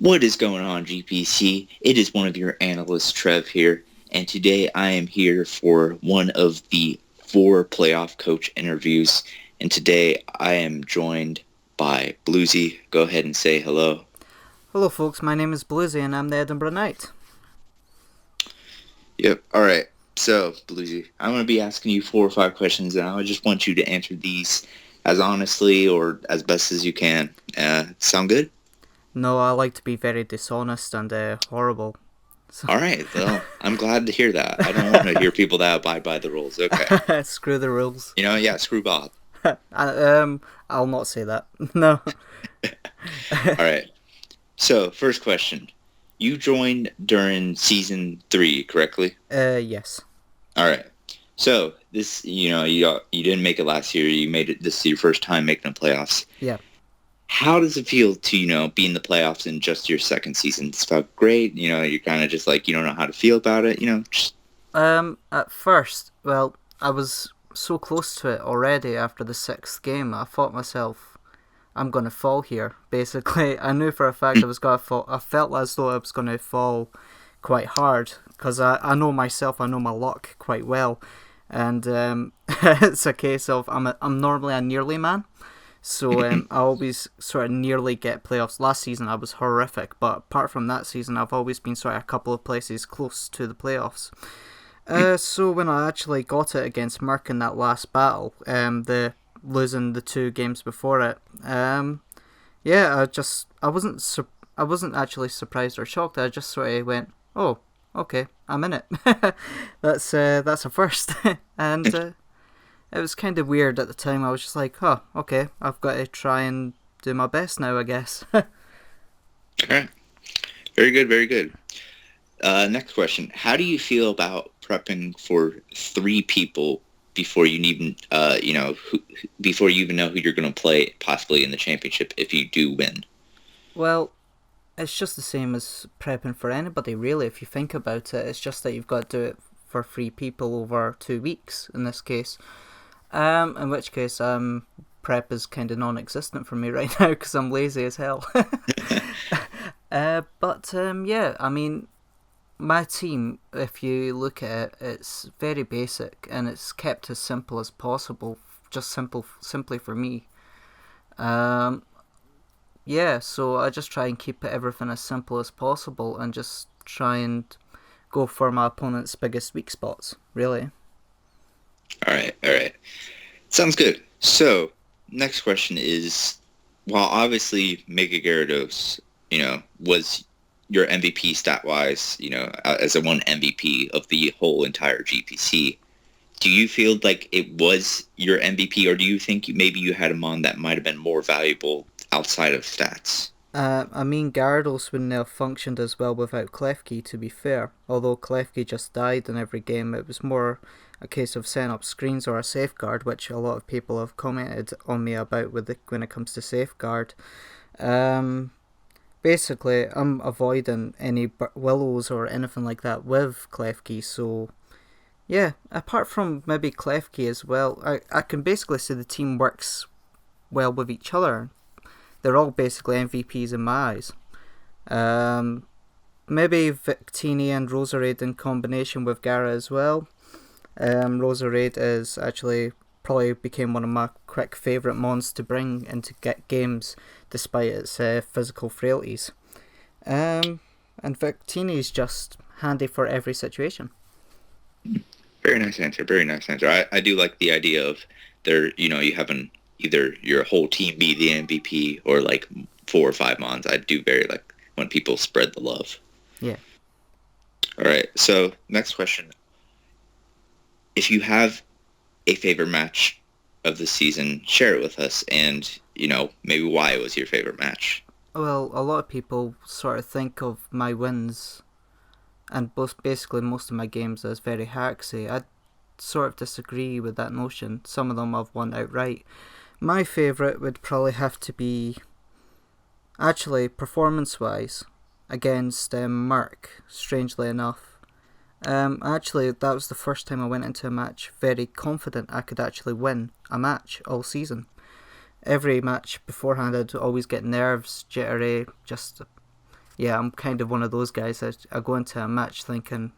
What is going on, GPC? It is one of your analysts, Trev, here, and today I am here for one of the 4 playoff coach interviews, and today I am joined by Bluezy. Go ahead and say hello. Hello folks, my name is Bluezy and I'm the Edinburgh Knight. Yep, alright. So, Bluezy, I'm going to be asking you 4 or 5 questions, and I just want you to answer these as honestly or as best as you can. Sound good? No, I like to be very dishonest and horrible. So Alright, well, I'm glad to hear that. I don't want to hear people that abide by the rules. Okay. screw the rules. Yeah, screw Bob. I'll not say that. No. All right. So, first question. You joined during season 3, correctly? Yes. All right. So, this, you didn't make it last year. You made it. This is your first time making the playoffs. Yeah. How does it feel to, be in the playoffs in just your second season? It's felt great. You're kind of just like, you don't know how to feel about it, just... At first, well, I was so close to it already after the 6th game. I thought myself, I'm gonna fall here. Basically, I knew for a fact I was gonna fall. I felt as though I was gonna fall quite hard because I know myself. I know my luck quite well, and it's a case of I'm normally a nearly man, so I always sort of nearly get playoffs. Last season I was horrific, but apart from that season, I've always been sort of a couple of places close to the playoffs. So when I actually got it against Merck in that last battle, the losing the 2 games before it, yeah, I wasn't actually surprised or shocked. I just sort of went, oh, okay, I'm in it. That's a first, and it was kind of weird at the time. I was just like, oh, okay, I've got to try and do my best now, I guess. All right. Very good, very good. Next question. How do you feel about prepping for 3 people before you even, before you even know who you're going to play possibly in the championship if you do win? Well, it's just the same as prepping for anybody, really. If you think about it, it's just that you've got to do it for 3 people over 2 weeks in this case. In which case, prep is kind of non-existent for me right now because I'm lazy as hell. Yeah, I mean, my team, if you look at it, it's very basic and it's kept as simple as possible. Just simply for me. Um, yeah, so I just try and keep everything as simple as possible and just try and go for my opponent's biggest weak spots, really. All right, all right. Sounds good. So, next question is, while obviously Mega Gyarados, was your MVP stat-wise, as a one MVP of the whole entire GPC, do you feel like it was your MVP, or do you think maybe you had him on that might have been more valuable outside of stats? I mean, Gyarados wouldn't have functioned as well without Klefki, to be fair. Although Klefki just died in every game, it was more a case of setting up screens or a safeguard, which a lot of people have commented on me about when it comes to safeguard. Um, Basically, I'm avoiding any willows or anything like that with Klefki, so yeah, apart from maybe Klefki as well, I can basically say the team works well with each other. They're all basically MVPs in my eyes. Um, Maybe Victini and Roserade in combination with Gara as well. Roserade is actually probably became one of my quick favourite mons to bring into games despite its physical frailties. And Victini is just handy for every situation. Very nice answer. Very nice answer. I do like the idea of you having either your whole team be the MVP or like 4 or 5 mons. I do very like when people spread the love. Yeah. All right. So next question. If you have a favorite match of the season, share it with us and, maybe why it was your favorite match. Well, a lot of people sort of think of my wins and basically most of my games as very hacksy. I sort of disagree with that notion. Some of them I've won outright. My favourite would probably have to be, actually, performance-wise, against Merck, strangely enough. Actually, that was the first time I went into a match very confident I could actually win a match all season. Every match beforehand I'd always get nerves, jittery, just, yeah, I'm kind of one of those guys. I go into a match thinking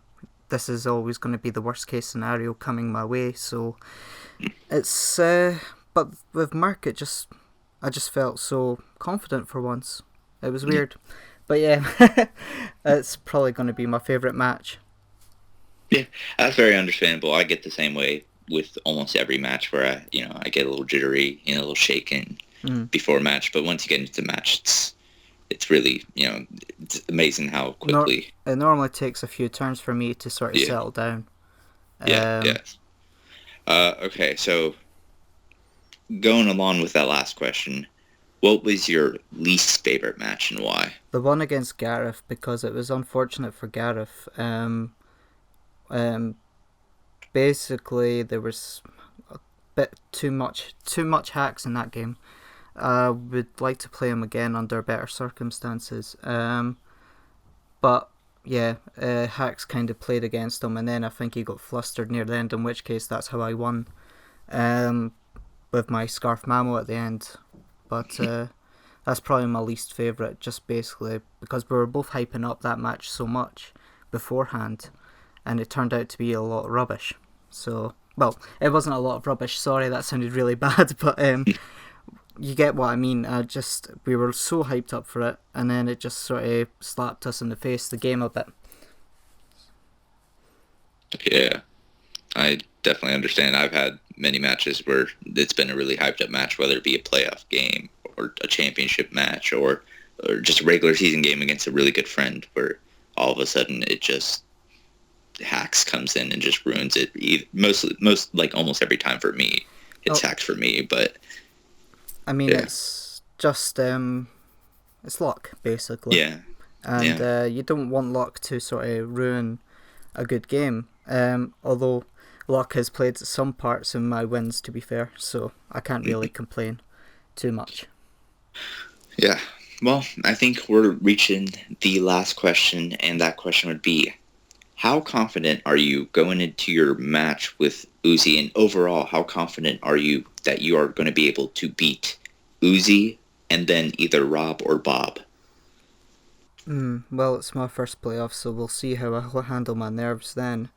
this is always going to be the worst case scenario coming my way. So it's but with Mark, I just felt so confident for once. It was weird, but yeah, it's probably going to be my favorite match. Yeah, that's very understandable. I get the same way with almost every match where I get a little jittery, a little shaken Mm. before a match. But once you get into the match, it's really, it's amazing how quickly. It normally takes a few turns for me to sort of Yeah, settle down. yeah. Okay, so going along with that last question, what was your least favorite match and why? The one against Gareth, because it was unfortunate for Gareth. Um, Basically there was a bit too much hacks in that game. I would like to play him again under better circumstances. But yeah, hacks kind of played against him, and then I think he got flustered near the end. In which case, that's how I won. Um, with my Scarf Mammo at the end, but that's probably my least favourite, just basically because we were both hyping up that match so much beforehand, and it turned out to be a lot of rubbish. So, well, it wasn't a lot of rubbish. Sorry, that sounded really bad, but you get what I mean. We were so hyped up for it, and then it just sort of slapped us in the face the game a bit. Yeah, I definitely understand. I've had many matches where it's been a really hyped up match, whether it be a playoff game or a championship match or just a regular season game against a really good friend, where all of a sudden it just hacks comes in and just ruins it. Most like almost every time for me, it's hacks for me. But I mean, yeah, it's just it's luck basically, yeah, and yeah. you don't want luck to sort of ruin a good game. Although luck has played some parts in my wins, to be fair, so I can't really complain too much. Yeah. Well, I think we're reaching the last question, and that question would be, how confident are you going into your match with Uzi? And overall, how confident are you that you are going to be able to beat Uzi and then either Rob or Bob? Well, it's my first playoff, so we'll see how I handle my nerves then.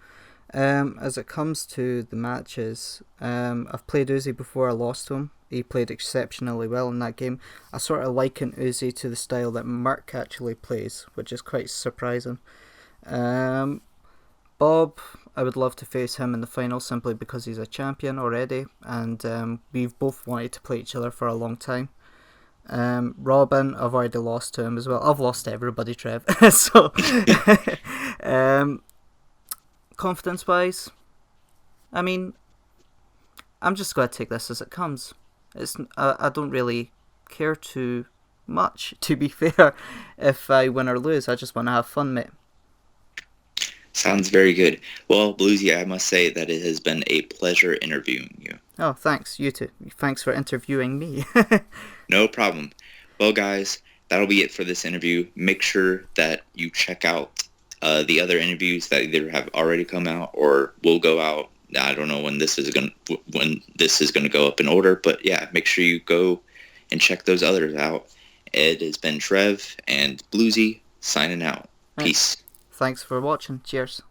As it comes to the matches, I've played Uzi before. I lost to him. He played exceptionally well in that game. I sort of liken Uzi to the style that Mark actually plays, which is quite surprising. Um, Bob, I would love to face him in the final simply because he's a champion already, and we've both wanted to play each other for a long time. Robin, I've already lost to him as well. I've lost to everybody, Trev. So, um, confidence wise, I mean, I'm just going to take this as it comes. I don't really care too much, to be fair, if I win or lose. I just want to have fun, mate. Sounds very good. Well, Bluesy, I must say that it has been a pleasure interviewing you. Oh, thanks. You too. Thanks for interviewing me. No problem. Well, guys, that'll be it for this interview. Make sure that you check out the other interviews that either have already come out or will go out. I don't know when this is gonna go up in order, but yeah, make sure you go and check those others out. It has been Trev and Bluesy signing out. Right. Peace. Thanks for watching. Cheers.